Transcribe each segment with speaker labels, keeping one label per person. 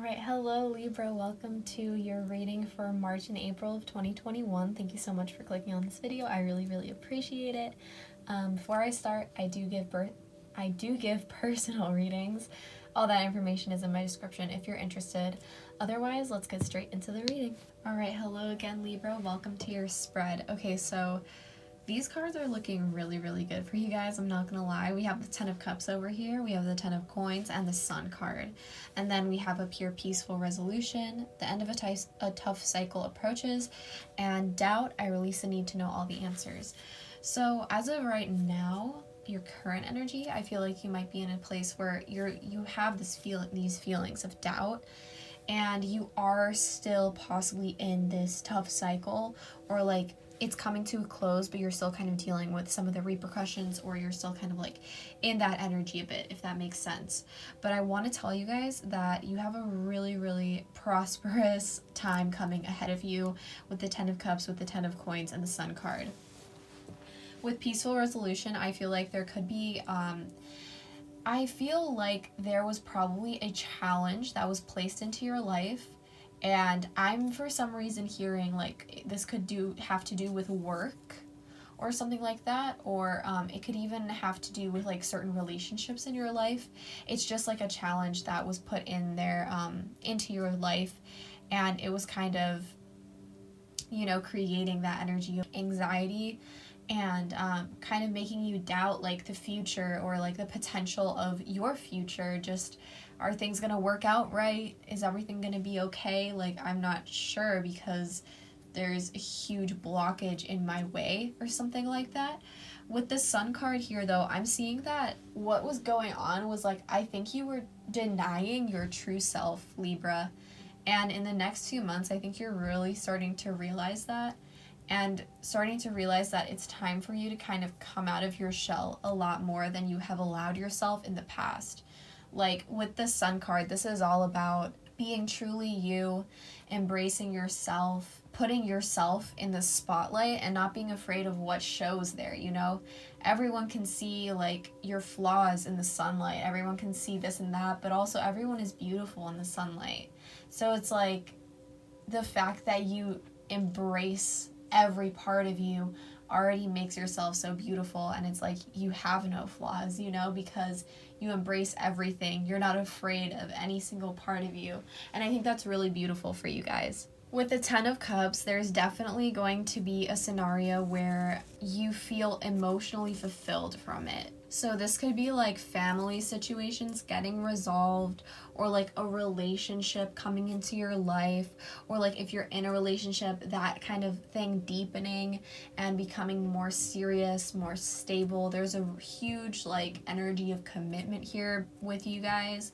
Speaker 1: Alright, hello Libra, welcome to your reading for March and April of 2021. Thank you so much for clicking on this video. I really appreciate it. Before I start, I do give personal readings. All that information is in my description if you're interested. Otherwise, let's get straight into the reading. Alright, hello again Libra, welcome to your spread. Okay, so these cards are looking really good for you guys, I'm not gonna lie. We have the Ten of Cups over here, we have the Ten of Coins, and the Sun card. And then we have up here peaceful resolution, the end of a tough cycle approaches, and doubt, I release the need to know all the answers. So as of right now, your current energy, I feel like you might be in a place where you have these feelings of doubt, and you are still possibly in this tough cycle, or like it's coming to a close, but you're still kind of dealing with some of the repercussions, or you're still kind of like in that energy a bit, if that makes sense. But I want to tell you guys that you have a really prosperous time coming ahead of you with the Ten of Cups, with the Ten of Coins, and the Sun card. With peaceful resolution, I feel like there could be I feel like there was probably a challenge that was placed into your life, and I'm for some reason hearing like this could have to do with work or something like that, or it could even have to do with like certain relationships in your life. It's just like a challenge that was put in there into your life, and it was kind of, you know, creating that energy of anxiety and kind of making you doubt like the future, or like the potential of your future. Just, are things gonna work out right? Is everything gonna be okay? Like, I'm not sure because there's a huge blockage in my way or something like that. With the Sun card here though, I'm seeing that what was going on was like, I think you were denying your true self, Libra. And in the next few months, I think you're really starting to realize that, and starting to realize that it's time for you to kind of come out of your shell a lot more than you have allowed yourself in the past. Like with the Sun card, this is all about being truly you, embracing yourself, putting yourself in the spotlight, and not being afraid of what shows there, you know? Everyone can see like your flaws in the sunlight, everyone can see this and that, but also everyone is beautiful in the sunlight. So it's like the fact that you embrace every part of you already makes yourself so beautiful, and it's like you have no flaws, you know, because you embrace everything. You're not afraid of any single part of you, and I think that's really beautiful for you guys. With the Ten of Cups, there's definitely going to be a scenario where you feel emotionally fulfilled from it. So this could be like family situations getting resolved, or like a relationship coming into your life, or like if you're in a relationship, that kind of thing deepening and becoming more serious, more stable. There's a huge like energy of commitment here with you guys.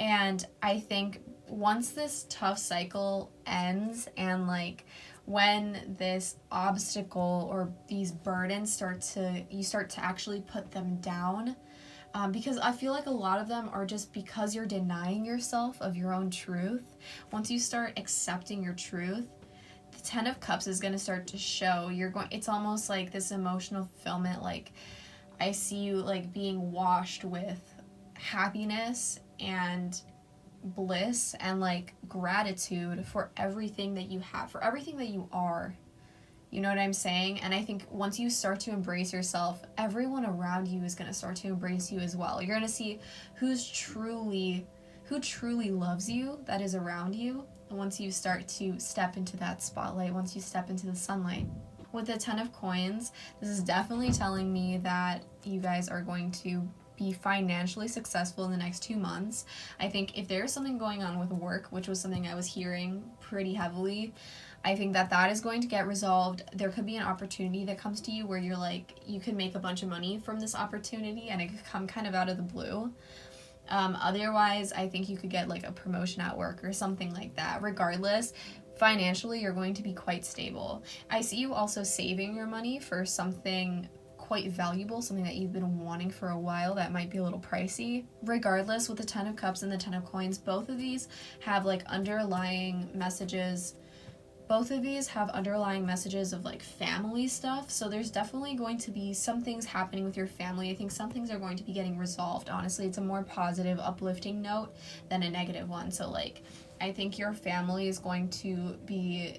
Speaker 1: And I think once this tough cycle ends, and like when this obstacle or these burdens you start to actually put them down, because I feel like a lot of them are just because you're denying yourself of your own truth. Once you start accepting your truth, the Ten of Cups is going to start to show. It's almost like this emotional fulfillment. Like, I see you like being washed with happiness and bliss and like gratitude for everything that you have, for everything that you are. You know what I'm saying? And I think once you start to embrace yourself, everyone around you is going to start to embrace you as well. You're going to see who truly loves you, that is around you. And once you start to step into that spotlight, once you step into the sunlight. With the Ten of Coins, this is definitely telling me that you guys are going to be financially successful in the next 2 months. I think if there's something going on with work, which was something I was hearing pretty heavily, I think that is going to get resolved. There could be an opportunity that comes to you where you're like, you could make a bunch of money from this opportunity, and it could come kind of out of the blue. Otherwise, I think you could get like a promotion at work or something like that. Regardless, financially, you're going to be quite stable. I see you also saving your money for something quite valuable, something that you've been wanting for a while that might be a little pricey. Regardless, with the Ten of Cups and the Ten of Coins, both of these have like underlying messages. both of these have underlying messages of like family stuff, so there's definitely going to be some things happening with your family. I think some things are going to be getting resolved. Honestly, it's a more positive, uplifting note than a negative one. So like, I think your family is going to be,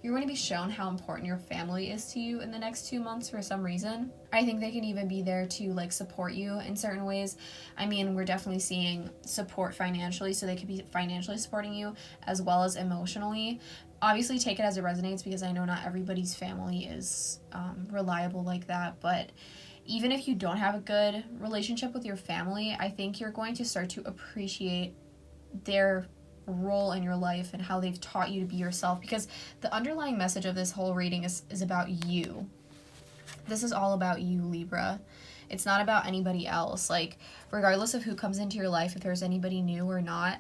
Speaker 1: you're going to be shown how important your family is to you in the next 2 months for some reason. I think they can even be there to like support you in certain ways. I mean, we're definitely seeing support financially, so they could be financially supporting you as well as emotionally. Obviously, take it as it resonates, because I know not everybody's family is reliable like that, but even if you don't have a good relationship with your family, I think you're going to start to appreciate their role in your life and how they've taught you to be yourself, because the underlying message of this whole reading is about you. This is all about you, Libra. It's not about anybody else. Like, regardless of who comes into your life, if there's anybody new or not,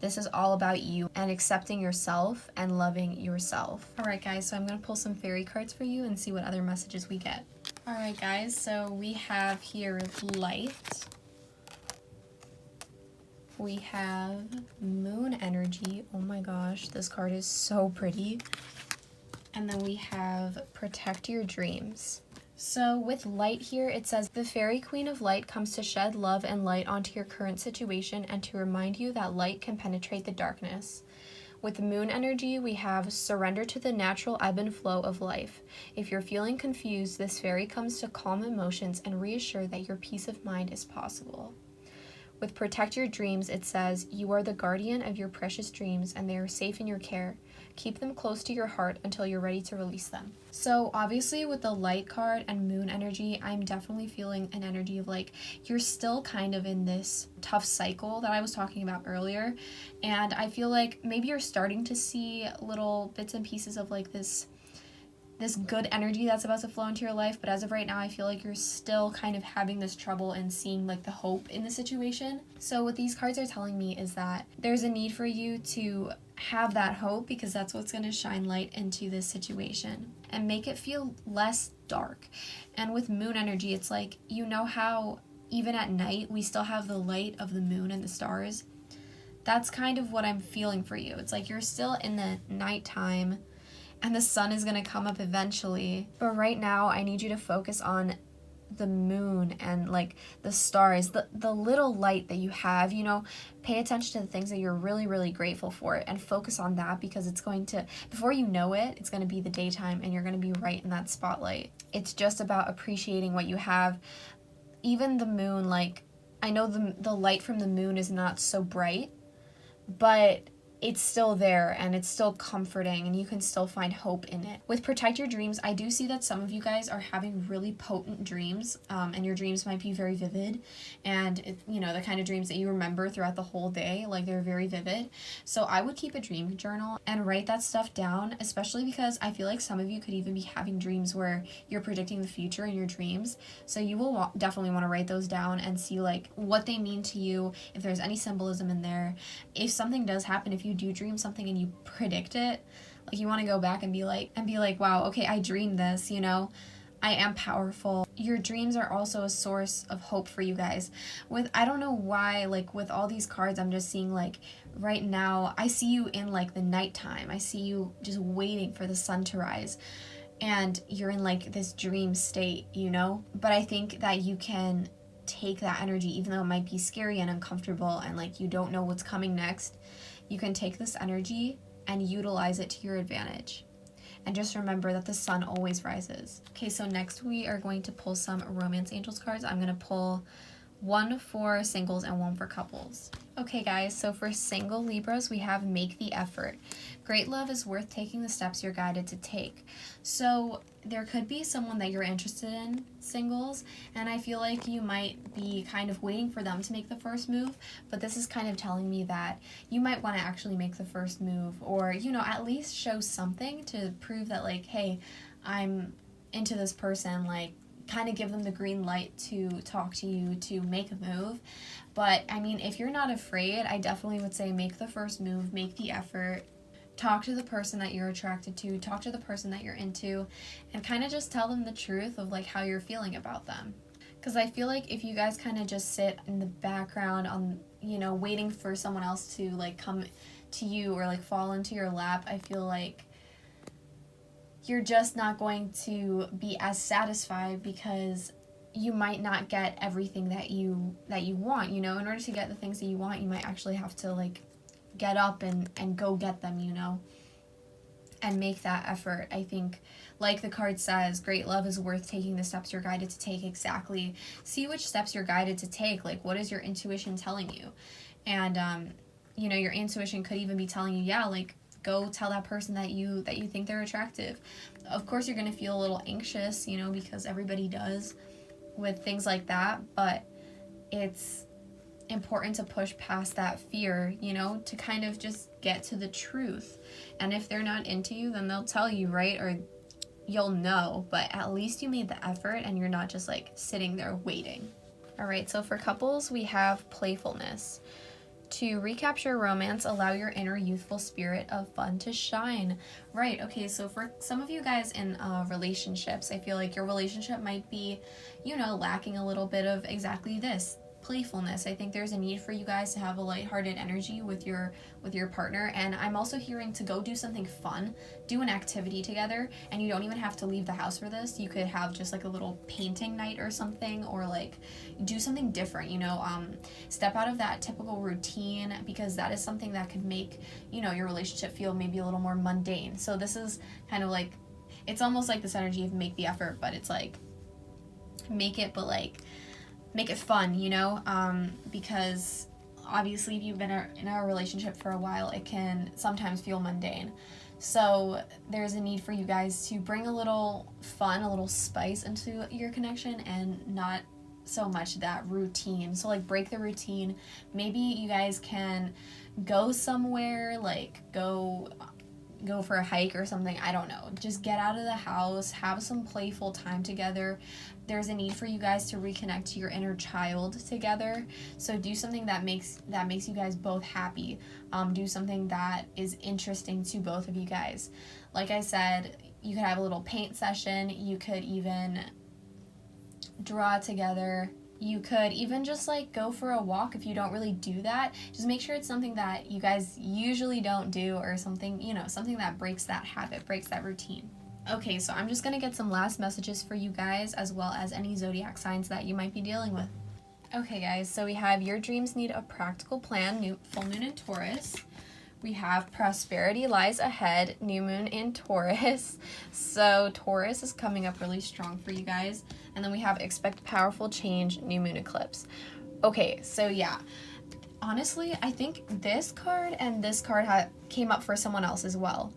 Speaker 1: this is all about you and accepting yourself and loving yourself. All right, guys, so I'm going to pull some fairy cards for you and see what other messages we get. All right, guys, so we have here light. We have moon energy. Oh my gosh, this card is so pretty. And then we have protect your dreams. So with light here, it says, the fairy queen of light comes to shed love and light onto your current situation and to remind you that light can penetrate the darkness. With moon energy, we have surrender to the natural ebb and flow of life. If you're feeling confused, this fairy comes to calm emotions and reassure that your peace of mind is possible. With protect your dreams, it says, you are the guardian of your precious dreams and they are safe in your care. Keep them close to your heart until you're ready to release them. So obviously with the light card and moon energy, I'm definitely feeling an energy of like, you're still kind of in this tough cycle that I was talking about earlier. And I feel like maybe you're starting to see little bits and pieces of like this good energy that's about to flow into your life, but as of right now, I feel like you're still kind of having this trouble in seeing like the hope in the situation. So what these cards are telling me is that there's a need for you to have that hope, because that's what's going to shine light into this situation and make it feel less dark. And with moon energy, it's like, you know how even at night we still have the light of the moon and the stars? That's kind of what I'm feeling for you. It's like you're still in the nighttime and the sun is going to come up eventually. But right now, I need you to focus on the moon and like the stars, the little light that you have, you know, pay attention to the things that you're really, really grateful for and focus on that, because it's going to, before you know it, it's going to be the daytime and you're going to be right in that spotlight. It's just about appreciating what you have. Even the moon, like, I know the light from the moon is not so bright, but it's still there and it's still comforting and you can still find hope in it. With protect your dreams, I do see that some of you guys are having really potent dreams, and your dreams might be very vivid, and it, you know, the kind of dreams that you remember throughout the whole day, like they're very vivid. So I would keep a dream journal and write that stuff down, especially because I feel like some of you could even be having dreams where you're predicting the future in your dreams. So you will definitely want to write those down and see like what they mean to you, if there's any symbolism in there. If something does happen, if you do dream something and you predict it, like you want to go back and be like, wow, okay, I dreamed this, you know, I am powerful. Your dreams are also a source of hope for you guys. I don't know why, like with all these cards, I'm just seeing like right now, I see you in like the nighttime. I see you just waiting for the sun to rise and you're in like this dream state, you know, but I think that you can take that energy, even though it might be scary and uncomfortable and like you don't know what's coming next. You can take this energy and utilize it to your advantage. And just remember that the sun always rises. Okay, so next we are going to pull some romance angels cards. I'm going to pull one for singles and one for couples. Okay guys, so for single Libras, we have make the effort. Great love is worth taking the steps you're guided to take. So there could be someone that you're interested in, singles, and I feel like you might be kind of waiting for them to make the first move, but this is kind of telling me that you might want to actually make the first move, or, you know, at least show something to prove that like, hey, I'm into this person, like kind of give them the green light to talk to you, to make a move. But I mean, if you're not afraid, I definitely would say make the first move, make the effort, talk to the person that you're attracted to, talk to the person that you're into, and kind of just tell them the truth of like how you're feeling about them. Because I feel like if you guys kind of just sit in the background on, you know, waiting for someone else to like come to you or like fall into your lap, I feel like you're just not going to be as satisfied because you might not get everything that you want, you know. In order to get the things that you want, you might actually have to like get up and go get them, you know, and make that effort. I think, like the card says, great love is worth taking the steps you're guided to take. Exactly. See which steps you're guided to take. Like, what is your intuition telling you? And you know, your intuition could even be telling you, yeah, like, go tell that person that you think they're attractive. Of course you're going to feel a little anxious, you know, because everybody does with things like that, but it's important to push past that fear, you know, to kind of just get to the truth. And if they're not into you, then they'll tell you, right? Or you'll know, but at least you made the effort and you're not just like sitting there waiting. All right, so for couples, we have playfulness. To recapture romance, allow your inner youthful spirit of fun to shine. Right, okay, so for some of you guys in relationships, I feel like your relationship might be, you know, lacking a little bit of exactly this, playfulness. I think there's a need for you guys to have a lighthearted energy with your partner, and I'm also hearing to go do something fun, do an activity together, and you don't even have to leave the house for this. You could have just like a little painting night or something, or like do something different, you know, step out of that typical routine, because that is something that could make, you know, your relationship feel maybe a little more mundane. So this is kind of like, it's almost like this energy of make the effort, but it's like make it, but like make it fun, you know, because obviously if you've been in a relationship for a while, it can sometimes feel mundane. So there's a need for you guys to bring a little fun, a little spice into your connection, and not so much that routine. So like break the routine. Maybe you guys can go somewhere, like go for a hike or something. I don't know. Just get out of the house, have some playful time together. There's a need for you guys to reconnect to your inner child together. So do something that makes you guys both happy. Do something that is interesting to both of you guys. Like I said, you could have a little paint session. You could even draw together. You could even just like go for a walk if you don't really do that. Just make sure it's something that you guys usually don't do, or something, you know, something that breaks that habit, breaks that routine. Okay, so I'm just going to get some last messages for you guys, as well as any zodiac signs that you might be dealing with. Okay guys, so we have your dreams need a practical plan, full moon in Taurus. We have prosperity lies ahead, new moon in Taurus. So Taurus is coming up really strong for you guys. And then we have expect powerful change, new moon eclipse. Okay, so yeah, honestly, I think this card and this card came up for someone else as well,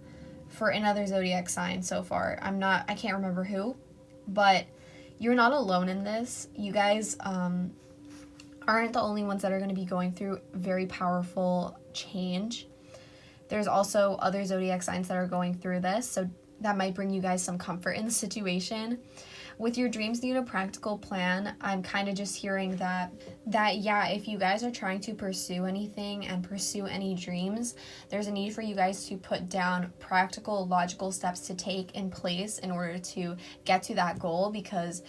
Speaker 1: for another zodiac sign so far. I can't remember who, but you're not alone in this. You guys aren't the only ones that are going to be going through very powerful change. There's also other zodiac signs that are going through this, so that might bring you guys some comfort in the situation. With your dreams need a practical plan, I'm kind of just hearing that yeah, if you guys are trying to pursue anything and pursue any dreams, there's a need for you guys to put down practical, logical steps to take in place in order to get to that goal, because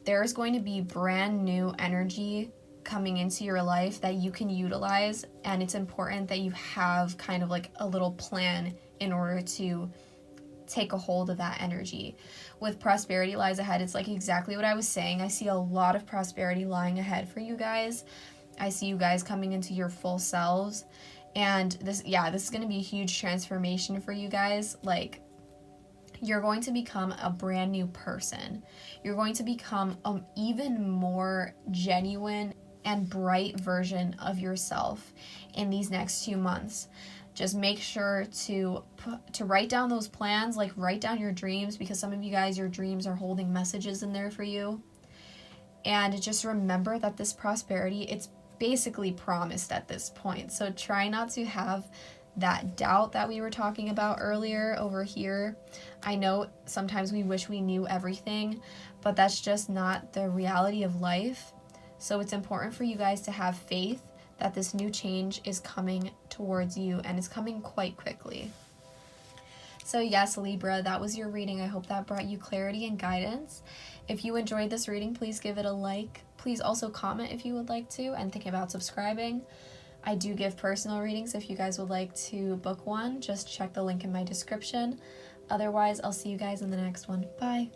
Speaker 1: there's going to be brand new energy coming into your life that you can utilize, and it's important that you have kind of like a little plan in order to take a hold of that energy. With prosperity lies ahead, it's like exactly what I was saying. I see a lot of prosperity lying ahead for you guys. I see you guys coming into your full selves, and this is going to be a huge transformation for you guys. Like, you're going to become a brand new person. You're going to become an even more genuine and bright version of yourself in these next 2 months. Just make sure to write down those plans, like write down your dreams, because some of you guys, your dreams are holding messages in there for you. And just remember that this prosperity, it's basically promised at this point. So try not to have that doubt that we were talking about earlier over here. I know sometimes we wish we knew everything, but that's just not the reality of life. So it's important for you guys to have faith that this new change is coming towards you, and it's coming quite quickly. So yes, Libra, that was your reading. I hope that brought you clarity and guidance. If you enjoyed this reading, please give it a like. Please also comment if you would like to, and think about subscribing. I do give personal readings. If you guys would like to book one, just check the link in my description. Otherwise, I'll see you guys in the next one. Bye!